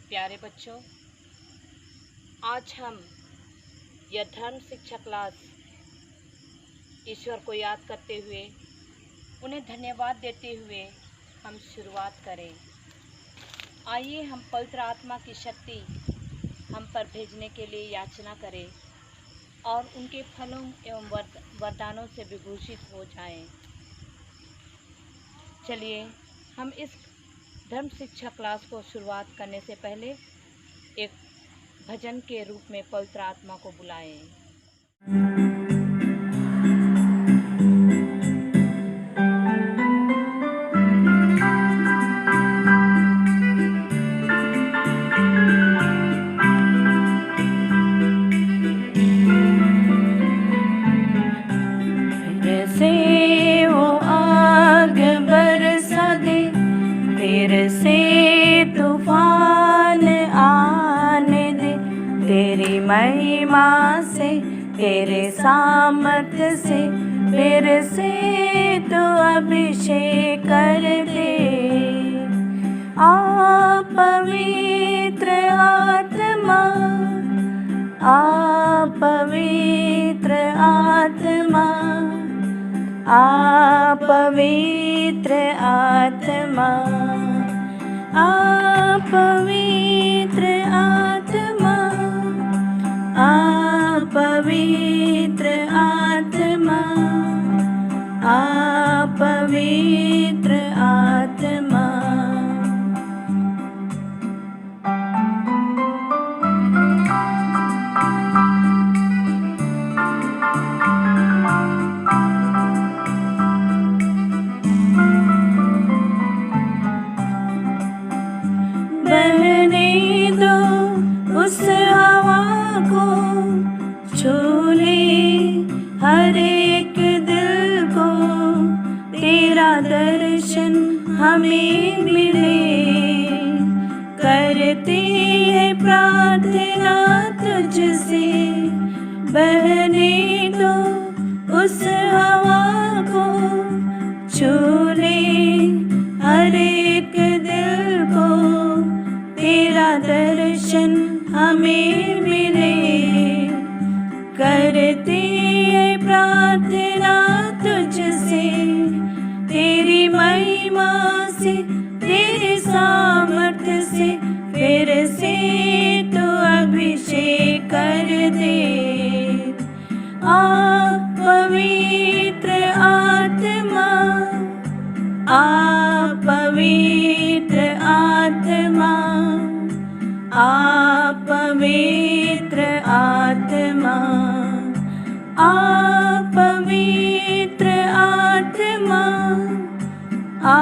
प्यारे बच्चों, आज हम यह धर्म शिक्षा क्लास ईश्वर को याद करते हुए, उन्हें धन्यवाद देते हुए हम शुरुआत करें। आइए हम पवित्र आत्मा की शक्ति हम पर भेजने के लिए याचना करें और उनके फलों एवं वरदानों से विभूषित हो जाएं। चलिए हम इस धर्म शिक्षा क्लास को शुरुआत करने से पहले एक भजन के रूप में पवित्र आत्मा को बुलाएं। फिर से वो आग बरसा दे, फिर से तूफान आने दे, तेरी महिमा से, तेरे सामर्थ से, फिर से तो अभिषेक कर दे। आ पवित्र आत्मा, आ पवित्र आत्मा, आ पवित्र आत्मा, आ पवित्र आत्मा, आ पवित्र आत्मा, आ पवित्र आत्मा। बहने दो उस हवा को, छू ले हर एक दिल को, तेरा दर्शन हमें मिले। करते हैं प्रार्थना तुझसे, बहने दो उस हवा को, छू ले हर एक दिल को, तेरा दर्शन हमें मिले। करते हैं प्रार्थना तुझसे, तेरी महिमा से, तेरे सामर्थ्य से, फिर से तो अभिषेक कर दे। आ पवित्र आत्मा, आ पवित्र आत्मा, आ पवित्र आत्मा, आ पवित्र आत्मा, आ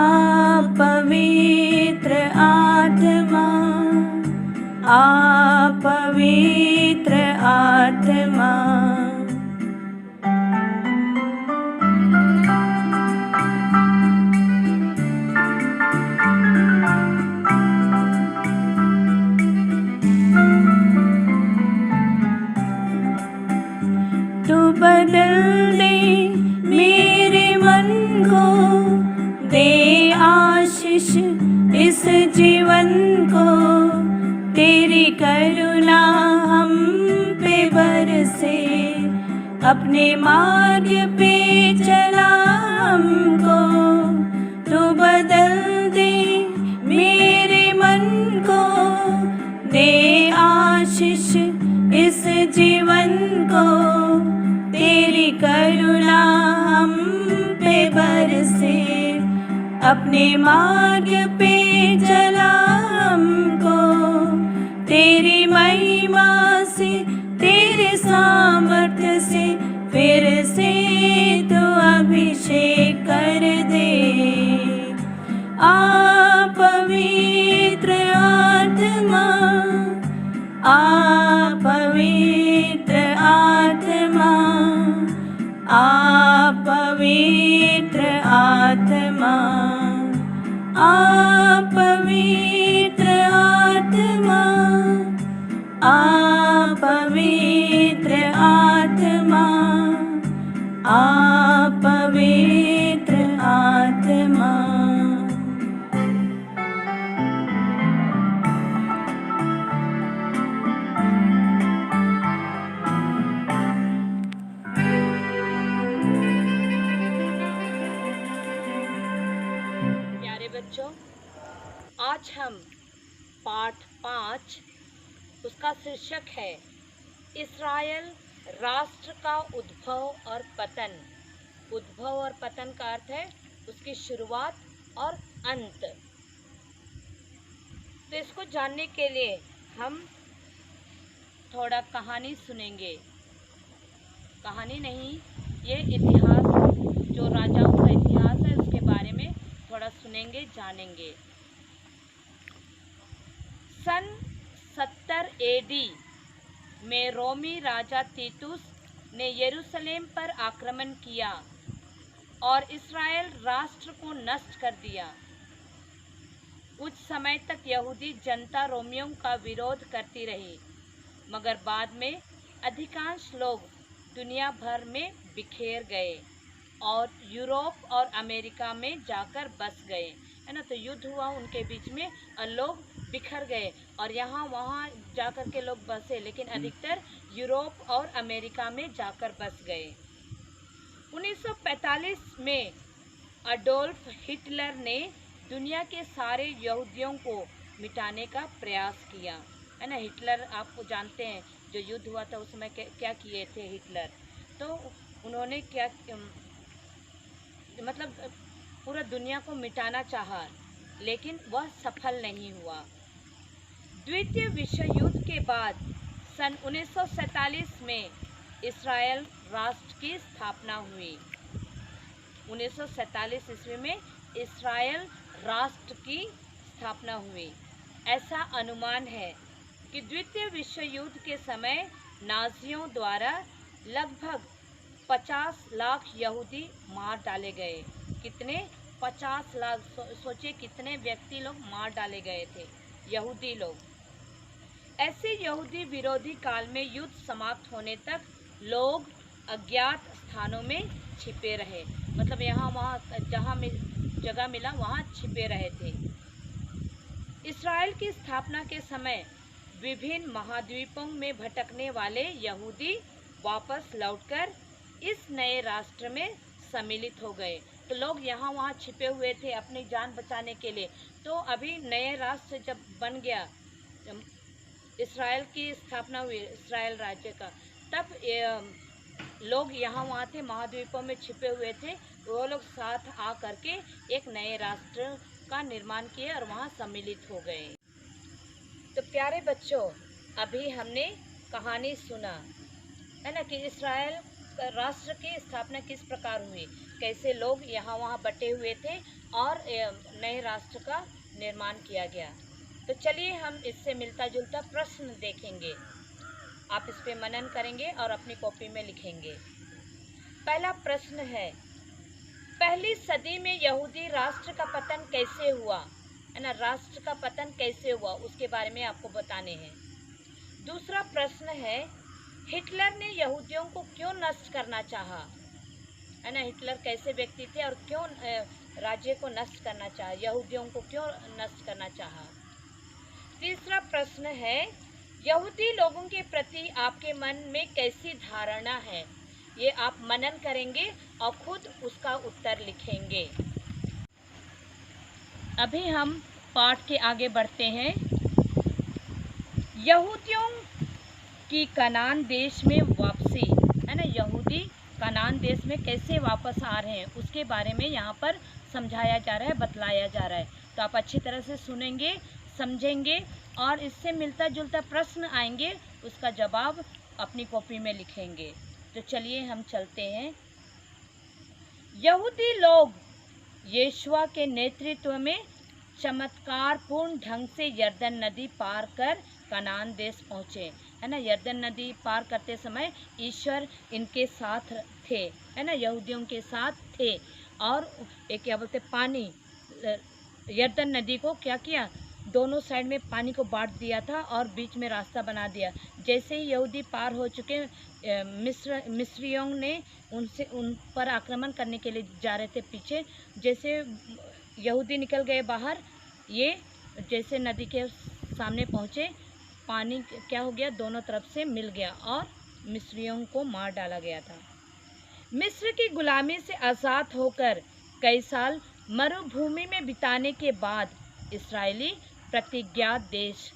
पवित्र आत्मा, आ पवित्र आत्मा। तू बदल दे मेरे मन को, दे आशीष इस जीवन को, तेरी करुणा हम पे बरसे, अपने मार्ग पे चला हमको। तू बदल दे मेरे मन को, दे आशीष इस जीवन को, तेरी करुणा हम पे बरसे, अपने मार्ग पे चला हमको। तेरी महिमा से, तेरे सामर्थ्य से, फिर से तो अभिषेक कर दे। आ पवित्र आत्मा, आ पवित्र आत्मा, आ पवित्र आत्मा, आ पवित्र आत्मा, आ पवित्र आत्मा, आ पवित्र आत्मा। आज हम पाठ 5 उसका शीर्षक है इस्राएल राष्ट्र का उद्भव और पतन। उद्भव और पतन का अर्थ है उसकी शुरुआत और अंत। तो इसको जानने के लिए हम थोड़ा कहानी सुनेंगे। कहानी नहीं, ये इतिहास, जो राजाओं का इतिहास है उसके बारे में थोड़ा सुनेंगे, जानेंगे। सन 70 एडी में रोमी राजा तीतुस ने यरूशलेम पर आक्रमण किया और इस्राएल राष्ट्र को नष्ट कर दिया। कुछ समय तक यहूदी जनता रोमियों का विरोध करती रही, मगर बाद में अधिकांश लोग दुनिया भर में बिखेर गए और यूरोप और अमेरिका में जाकर बस गए, है ना। तो युद्ध हुआ उनके बीच में और लोग बिखर गए और यहाँ वहाँ जाकर के लोग बसे, लेकिन अधिकतर यूरोप और अमेरिका में जाकर बस गए। 1945 में अडोल्फ हिटलर ने दुनिया के सारे यहूदियों को मिटाने का प्रयास किया, है ना। हिटलर आपको जानते हैं, जो युद्ध हुआ था उस समय क्या किए थे हिटलर। तो उन्होंने क्या मतलब पूरा दुनिया को मिटाना चाहा, लेकिन वह सफल नहीं हुआ। द्वितीय विश्व युद्ध के बाद सन 1947 में इस्राएल राष्ट्र की स्थापना हुई। 1947 ईस्वी में इस्राएल राष्ट्र की स्थापना हुई। ऐसा अनुमान है कि द्वितीय विश्व युद्ध के समय नाजियों द्वारा लगभग 50 लाख यहूदी मार डाले गए। कितने? 50 लाख। सोचिए कितने व्यक्ति लोग मार डाले गए थे, यहूदी लोग। ऐसे यहूदी विरोधी काल में युद्ध समाप्त होने तक लोग अज्ञात स्थानों में छिपे रहे, मतलब यहाँ वहाँ जहाँ जगह मिला वहाँ छिपे रहे थे। इस्राएल की स्थापना के समय विभिन्न महाद्वीपों में भटकने वाले यहूदी वापस लौटकर इस नए राष्ट्र में सम्मिलित हो गए। तो लोग यहाँ वहाँ छिपे हुए थे अपनी जान बचाने के लिए। तो अभी नए राष्ट्र जब बन गया, इस्राएल की स्थापना हुई, इस्राएल राज्य का, तब लोग यहाँ वहाँ थे, महाद्वीपों में छिपे हुए थे। वो लोग साथ आ करके एक नए राष्ट्र का निर्माण किए और वहाँ सम्मिलित हो गए। तो प्यारे बच्चों, अभी हमने कहानी सुना, है ना, कि इस्राएल राष्ट्र की स्थापना किस प्रकार हुई, कैसे लोग यहाँ वहाँ बटे हुए थे और नए राष्ट्र का निर्माण किया गया। तो चलिए हम इससे मिलता जुलता प्रश्न देखेंगे। आप इस पे मनन करेंगे और अपनी कॉपी में लिखेंगे। पहला प्रश्न है, पहली सदी में यहूदी राष्ट्र का पतन कैसे हुआ, है ना। राष्ट्र का पतन कैसे हुआ उसके बारे में आपको बताने हैं। दूसरा प्रश्न है, हिटलर ने यहूदियों को क्यों नष्ट करना चाहा, है ना। हिटलर कैसे व्यक्ति थे और क्यों राज्य को नष्ट करना चाहा, यहूदियों को क्यों नष्ट करना चाहा। तीसरा प्रश्न है, यहूदी लोगों के प्रति आपके मन में कैसी धारणा है। ये आप मनन करेंगे और खुद उसका उत्तर लिखेंगे। अभी हम पाठ के आगे बढ़ते हैं। यहूदियों की कनान देश में वापसी, है ना। यहूदी कनान देश में कैसे वापस आ रहे हैं उसके बारे में यहाँ पर समझाया जा रहा है, बतलाया जा रहा है। तो आप अच्छी तरह से सुनेंगे, समझेंगे और इससे मिलता जुलता प्रश्न आएंगे, उसका जवाब अपनी कॉपी में लिखेंगे। तो चलिए हम चलते हैं। यहूदी लोग यीशुआ के नेतृत्व में चमत्कारपूर्ण ढंग से यरदन नदी पार कर कनान देश पहुँचे, है ना। यरदन नदी पार करते समय ईश्वर इनके साथ थे, है ना, यहूदियों के साथ थे। और एक क्या बोलते, पानी, यरदन नदी को क्या किया, दोनों साइड में पानी को बांट दिया था और बीच में रास्ता बना दिया। जैसे ही यहूदी पार हो चुके, मिस्रियों ने उन पर आक्रमण करने के लिए जा रहे थे पीछे। जैसे यहूदी निकल गए बाहर, ये जैसे नदी के सामने पहुँचे, पानी क्या हो गया, दोनों तरफ से मिल गया और मिस्रियों को मार डाला गया था। मिस्र की गुलामी से आज़ाद होकर कई साल मरुभूमि में बिताने के बाद इस्राएली प्रतिज्ञा देश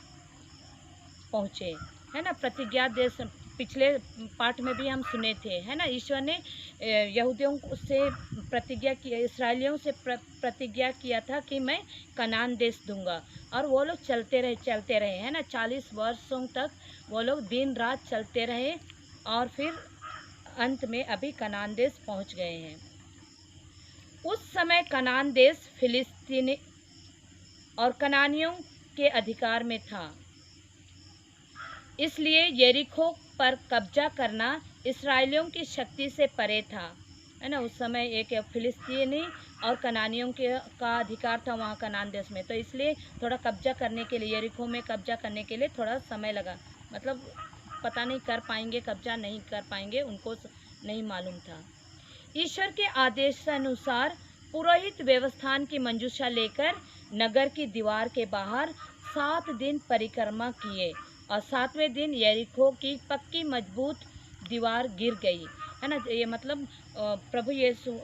पहुँचे, है ना। प्रतिज्ञा देश पिछले पाठ में भी हम सुने थे, है ना। ईश्वर ने यहूदियों से प्रतिज्ञा किया, इस्राएलियों से प्रतिज्ञा किया था कि मैं कनान देश दूंगा, और वो लोग चलते रहे, है ना। 40 वर्षों तक वो लोग दिन रात चलते रहे, और फिर अंत में अभी कनान देश पहुंच गए हैं। उस समय कनान देश फिलिस्तीनी और कनानियों के अधिकार में था, इसलिए यरीको पर कब्जा करना इस्राएलियों की शक्ति से परे था, है ना। उस समय एक फिलिस्तीनी और कनानियों का अधिकार था वहाँ कनान देश में, तो इसलिए थोड़ा कब्जा करने के लिए, यरीको में कब्जा करने के लिए थोड़ा समय लगा। मतलब पता नहीं कर पाएंगे, कब्जा नहीं कर पाएंगे, उनको नहीं मालूम था। ईश्वर के आदेश अनुसार पुरोहित व्यवस्थान की मंजूषा लेकर नगर की दीवार के बाहर 7 दिन परिक्रमा किए, और 7वें दिन यरीको की पक्की मजबूत दीवार गिर गई, है ना। ये मतलब प्रभु यीशु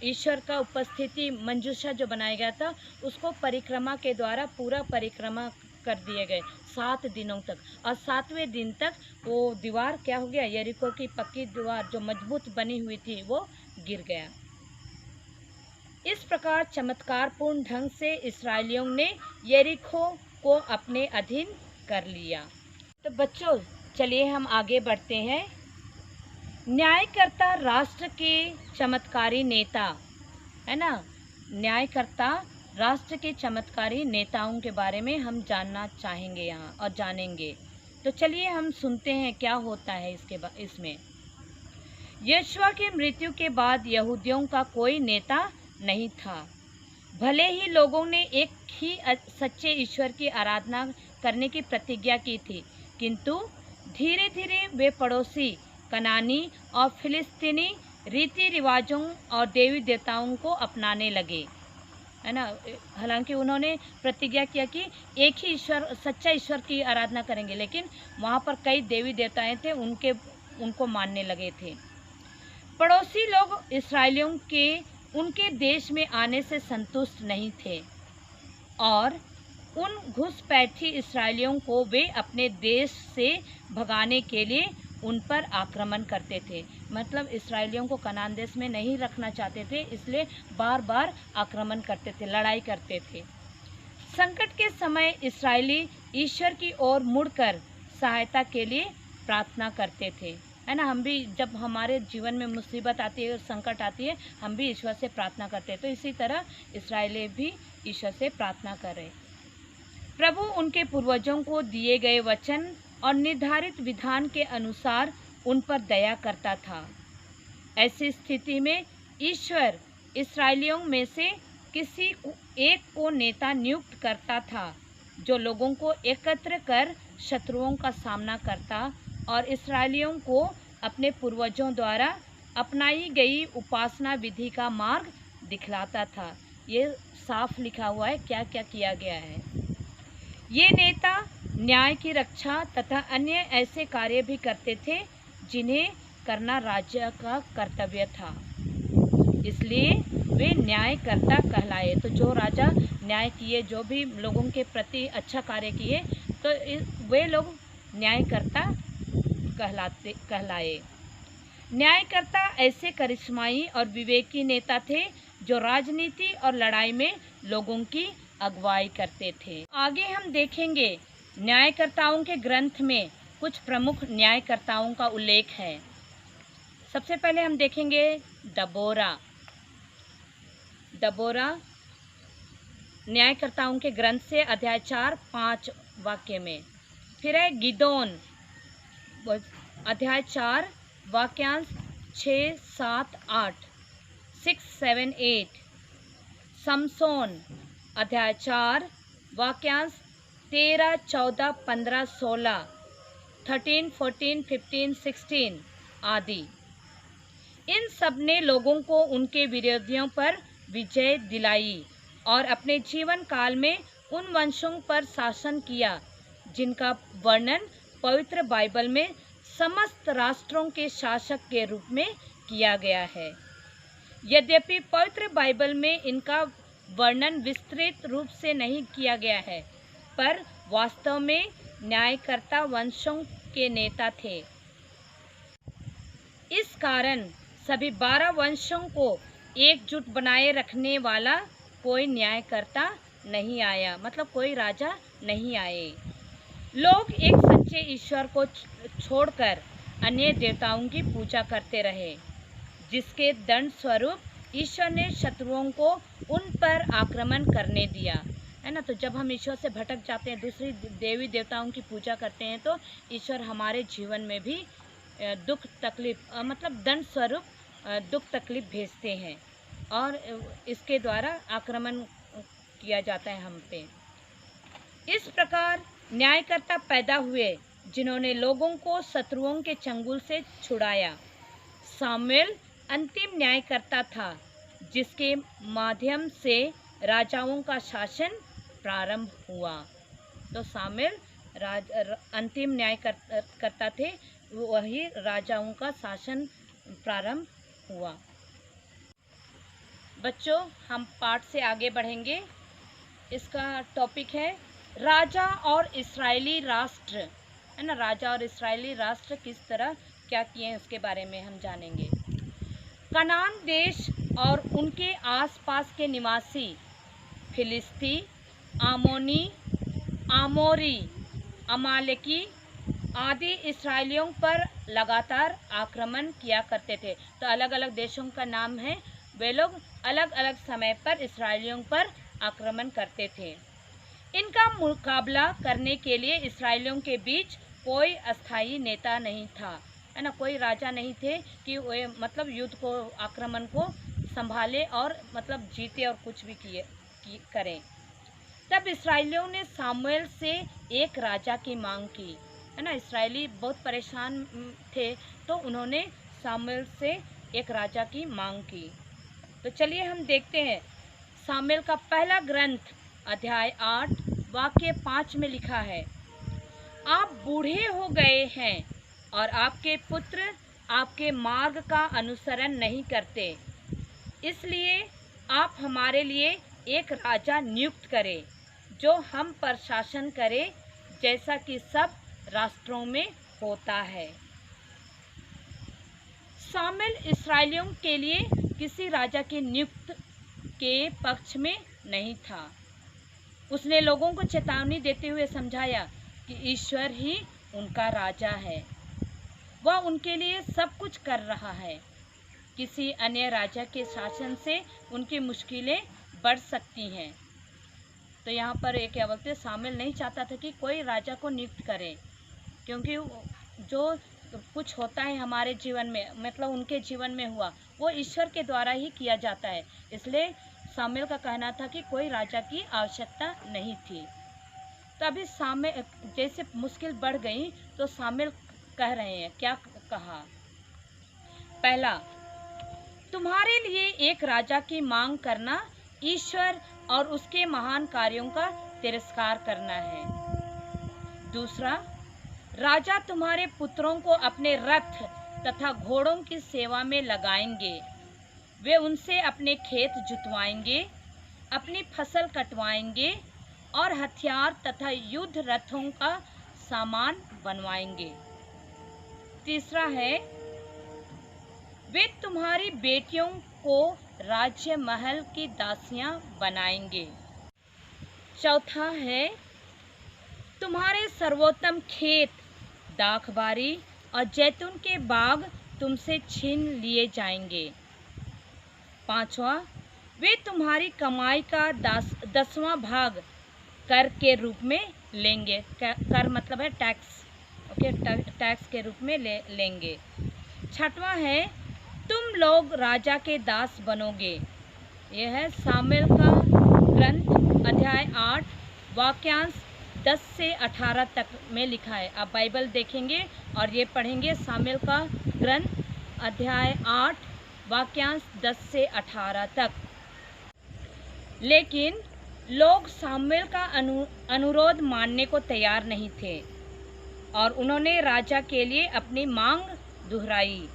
ईश्वर का उपस्थिति मंजूषा जो बनाया गया था उसको परिक्रमा के द्वारा पूरा परिक्रमा कर दिए गए 7 दिनों तक, और 7वें दिन तक वो दीवार क्या हो गया, यरीको की पक्की दीवार जो मजबूत बनी हुई थी वो गिर गया। इस प्रकार चमत्कारपूर्ण ढंग से इस्राएलियों ने यरीको को अपने अधीन कर लिया। तो बच्चों चलिए हम आगे बढ़ते हैं। न्यायकर्ता राष्ट्र के चमत्कारी नेता, है ना। न्यायकर्ता राष्ट्र के चमत्कारी नेताओं के बारे में हम जानना चाहेंगे यहाँ और जानेंगे। तो चलिए हम सुनते हैं क्या होता है इसमें। यहोशू की मृत्यु के बाद यहूदियों का कोई नेता नहीं था। भले ही लोगों ने एक ही सच्चे ईश्वर की आराधना करने की प्रतिज्ञा की थी, किंतु धीरे धीरे वे पड़ोसी कनानी और फिलिस्तीनी रीति रिवाजों और देवी देवताओं को अपनाने लगे, है ना। हालांकि उन्होंने प्रतिज्ञा किया कि एक ही ईश्वर, सच्चा ईश्वर की आराधना करेंगे, लेकिन वहाँ पर कई देवी देवताएं थे, उनको मानने लगे थे। पड़ोसी लोग इस्राएलियों के उनके देश में आने से संतुष्ट नहीं थे, और उन घुसपैठी इस्राएलियों को वे अपने देश से भगाने के लिए उन पर आक्रमण करते थे। मतलब इस्राएलियों को कनान देश में नहीं रखना चाहते थे, इसलिए बार बार आक्रमण करते थे, लड़ाई करते थे। संकट के समय इस्राएली ईश्वर की ओर मुड़कर सहायता के लिए प्रार्थना करते थे, है ना। हम भी जब हमारे जीवन में मुसीबत आती है, संकट आती है, हम भी ईश्वर से प्रार्थना करते हैं। तो इसी तरह इस्राएली भी ईश्वर से प्रार्थना कर रहे। प्रभु उनके पूर्वजों को दिए गए वचन और निर्धारित विधान के अनुसार उन पर दया करता था। ऐसी स्थिति में ईश्वर इस्राएलियों में से किसी एक को नेता नियुक्त करता था, जो लोगों को एकत्र कर शत्रुओं का सामना करता और इस्राएलियों को अपने पूर्वजों द्वारा अपनाई गई उपासना विधि का मार्ग दिखलाता था। ये साफ लिखा हुआ है क्या क्या किया गया है। ये नेता न्याय की रक्षा तथा अन्य ऐसे कार्य भी करते थे जिन्हें करना राज्य का कर्तव्य था, इसलिए वे न्यायकर्ता कहलाए। तो जो राजा न्याय किए, जो भी लोगों के प्रति अच्छा कार्य किए, तो वे लोग न्यायकर्ता कहलाए। न्यायकर्ता ऐसे करिश्माई और विवेकी नेता थे जो राजनीति और लड़ाई में लोगों की अगुवाई करते थे। आगे हम देखेंगे न्यायकर्ताओं के ग्रंथ में कुछ प्रमुख न्यायकर्ताओं का उल्लेख है। सबसे पहले हम देखेंगे दबोरा न्यायकर्ताओं के ग्रंथ से अध्याय 4-5 वाक्य में। फिर है गिदोन अध्याय 4 वाक्यांश 6, 7, 8, 6, 7, 8। समसोन अध्याय 4 वाक्यांश 13, 14, 15, 16, 13, 14, 15, 16 आदि। इन सब ने लोगों को उनके विरोधियों पर विजय दिलाई और अपने जीवन काल में उन वंशों पर शासन किया जिनका वर्णन पवित्र बाइबल में समस्त राष्ट्रों के शासक के रूप में किया गया है। यद्यपि पवित्र बाइबल में इनका वर्णन विस्तृत रूप से नहीं किया गया है, पर वास्तव में न्यायकर्ता वंशों के नेता थे। इस कारण सभी 12 वंशों को एकजुट बनाए रखने वाला कोई न्यायकर्ता नहीं आया, मतलब कोई राजा नहीं आए। लोग एक सच्चे ईश्वर को छोड़कर अन्य देवताओं की पूजा करते रहे, जिसके दंड स्वरूप ईश्वर ने शत्रुओं को उन पर आक्रमण करने दिया, है ना। तो जब हम ईश्वर से भटक जाते हैं, दूसरी देवी देवताओं की पूजा करते हैं, तो ईश्वर हमारे जीवन में भी दुख तकलीफ मतलब दंड स्वरूप दुख तकलीफ भेजते हैं और इसके द्वारा आक्रमण किया जाता है हम पे। इस प्रकार न्यायकर्ता पैदा हुए जिन्होंने लोगों को शत्रुओं के चंगुल से छुड़ाया। सामुएल अंतिम न्यायकर्ता था जिसके माध्यम से राजाओं का शासन प्रारंभ हुआ। तो सामुएल अंतिम न्यायकर्ता थे, वही राजाओं का शासन प्रारंभ हुआ। बच्चों, हम पाठ से आगे बढ़ेंगे। इसका टॉपिक है राजा और इस्राएली राष्ट्र, है ना। राजा और इस्राएली राष्ट्र किस तरह क्या किए हैं उसके बारे में हम जानेंगे। कनान देश और उनके आसपास के निवासी फिलिस्ती, आमोनी, आमोरी, अमालेकी आदि इस्राएलियों पर लगातार आक्रमण किया करते थे। तो अलग अलग देशों का नाम है, वे लोग अलग अलग समय पर इस्राएलियों पर आक्रमण करते थे। इनका मुकाबला करने के लिए इस्राएलियों के बीच कोई अस्थायी नेता नहीं था, है ना। कोई राजा नहीं थे कि वे मतलब युद्ध को, आक्रमण को संभाले और मतलब जीते और कुछ भी करें। तब इस्राएलियों ने सामुएल से एक राजा की मांग की, है ना। इस्राएली बहुत परेशान थे, तो उन्होंने सामुएल से एक राजा की मांग की। तो चलिए हम देखते हैं। सामुएल का पहला ग्रंथ अध्याय 8 वाक्य 5 में लिखा है, आप बूढ़े हो गए हैं और आपके पुत्र आपके मार्ग का अनुसरण नहीं करते, इसलिए आप हमारे लिए एक राजा नियुक्त करें जो हम पर शासन करे, जैसा कि सब राष्ट्रों में होता है। सामुएल इस्राएलियों के लिए किसी राजा की नियुक्त के पक्ष में नहीं था। उसने लोगों को चेतावनी देते हुए समझाया कि ईश्वर ही उनका राजा है, वह उनके लिए सब कुछ कर रहा है। किसी अन्य राजा के शासन से उनकी मुश्किलें बढ़ सकती हैं। तो यहाँ पर एक क्या बोलते, सामुएल नहीं चाहता था कि कोई राजा को नियुक्त करे, क्योंकि जो कुछ होता है हमारे जीवन में, मतलब उनके जीवन में हुआ, वो ईश्वर के द्वारा ही किया जाता है। इसलिए सामुएल का कहना था कि कोई राजा की आवश्यकता नहीं थी। तभी सामुएल जैसे मुश्किल बढ़ गई तो सामुएल कह रहे हैं, क्या कहा। पहला, तुम्हारे लिए एक राजा की मांग करना ईश्वर और उसके महान कार्यों का तिरस्कार करना है। दूसरा, राजा तुम्हारे पुत्रों को अपने रथ तथा घोड़ों की सेवा में लगाएंगे, वे उनसे अपने खेत जुतवाएंगे, अपनी फसल कटवाएंगे और हथियार तथा युद्ध रथों का सामान बनवाएंगे। तीसरा है, वे तुम्हारी बेटियों को राज्य महल की दासियां बनाएंगे। चौथा है, तुम्हारे सर्वोत्तम खेत, दाखबारी और जैतून के बाग तुमसे छीन लिए जाएंगे। पांचवा, वे तुम्हारी कमाई का 10वां भाग कर के रूप में लेंगे। कर मतलब है टैक्स, ओके, टैक्स के रूप में लेंगे। छठवां है, तुम लोग राजा के दास बनोगे। यह है सामुएल का ग्रंथ अध्याय 8 वाक्यांश 10 से 18 तक में लिखा है। आप बाइबल देखेंगे और ये पढ़ेंगे, सामुएल का ग्रंथ अध्याय 8 वाक्यांश 10 से 18 तक। लेकिन लोग सामुएल का अनुरोध मानने को तैयार नहीं थे और उन्होंने राजा के लिए अपनी मांग दोहराई।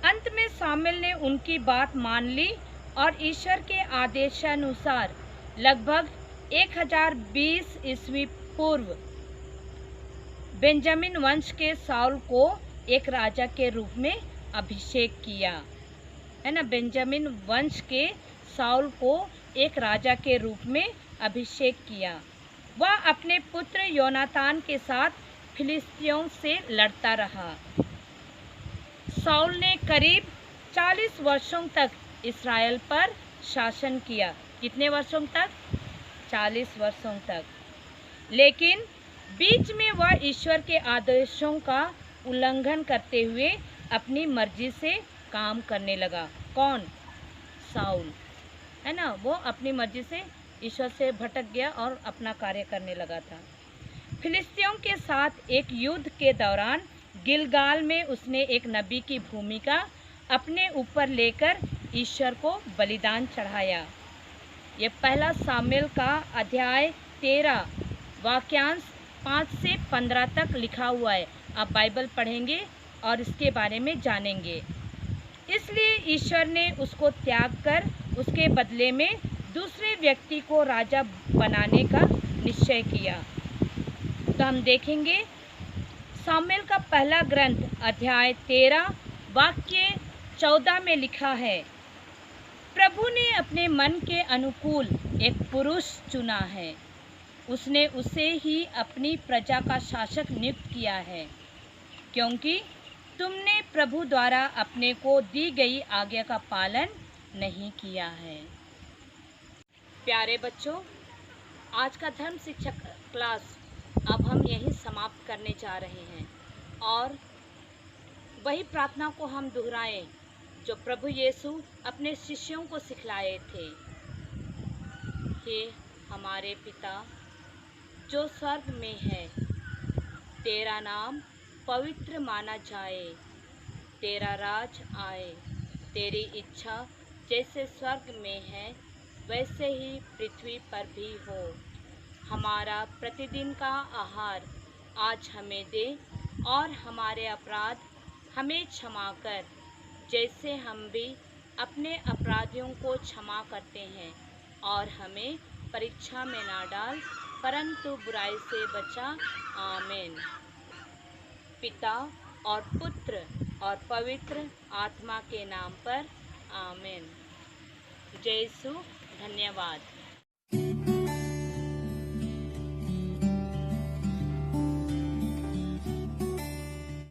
अंत में सामुएल ने उनकी बात मान ली और ईश्वर के आदेशानुसार लगभग 1020 ईस्वी पूर्व बेंजामिन वंश के साउल को एक राजा के रूप में अभिषेक किया, है ना। बेंजामिन वंश के साउल को एक राजा के रूप में अभिषेक किया। वह अपने पुत्र योनातान के साथ फिलिस्तियों से लड़ता रहा। साउल ने करीब 40 वर्षों तक इस्राएल पर शासन किया। कितने वर्षों तक? 40 वर्षों तक। लेकिन बीच में वह ईश्वर के आदेशों का उल्लंघन करते हुए अपनी मर्जी से काम करने लगा। कौन? साउल, है ना। वो अपनी मर्जी से ईश्वर से भटक गया और अपना कार्य करने लगा था। फिलिस्तियों के साथ एक युद्ध के दौरान गिलगाल में उसने एक नबी की भूमिका अपने ऊपर लेकर ईश्वर को बलिदान चढ़ाया। ये पहला सामुएल का अध्याय 13 वाक्यांश 5 से 15 तक लिखा हुआ है। आप बाइबल पढ़ेंगे और इसके बारे में जानेंगे। इसलिए ईश्वर ने उसको त्याग कर उसके बदले में दूसरे व्यक्ति को राजा बनाने का निश्चय किया। तो हम देखेंगे सामुएल का पहला ग्रंथ अध्याय 13 वाक्य 14 में लिखा है, प्रभु ने अपने मन के अनुकूल एक पुरुष चुना है, उसने उसे ही अपनी प्रजा का शासक नियुक्त किया है, क्योंकि तुमने प्रभु द्वारा अपने को दी गई आज्ञा का पालन नहीं किया है। प्यारे बच्चों, आज का धर्म शिक्षक क्लास अब हम यहीं समाप्त करने जा रहे हैं और वही प्रार्थना को हम दोहराएं जो प्रभु यीशु अपने शिष्यों को सिखलाए थे। हे हमारे पिता जो स्वर्ग में है, तेरा नाम पवित्र माना जाए, तेरा राज आए, तेरी इच्छा जैसे स्वर्ग में है वैसे ही पृथ्वी पर भी हो। हमारा प्रतिदिन का आहार आज हमें दे और हमारे अपराध हमें क्षमा कर, जैसे हम भी अपने अपराधियों को क्षमा करते हैं, और हमें परीक्षा में ना डाल परंतु बुराई से बचा। आमीन। पिता और पुत्र और पवित्र आत्मा के नाम पर आमीन। जय यीशु। धन्यवाद।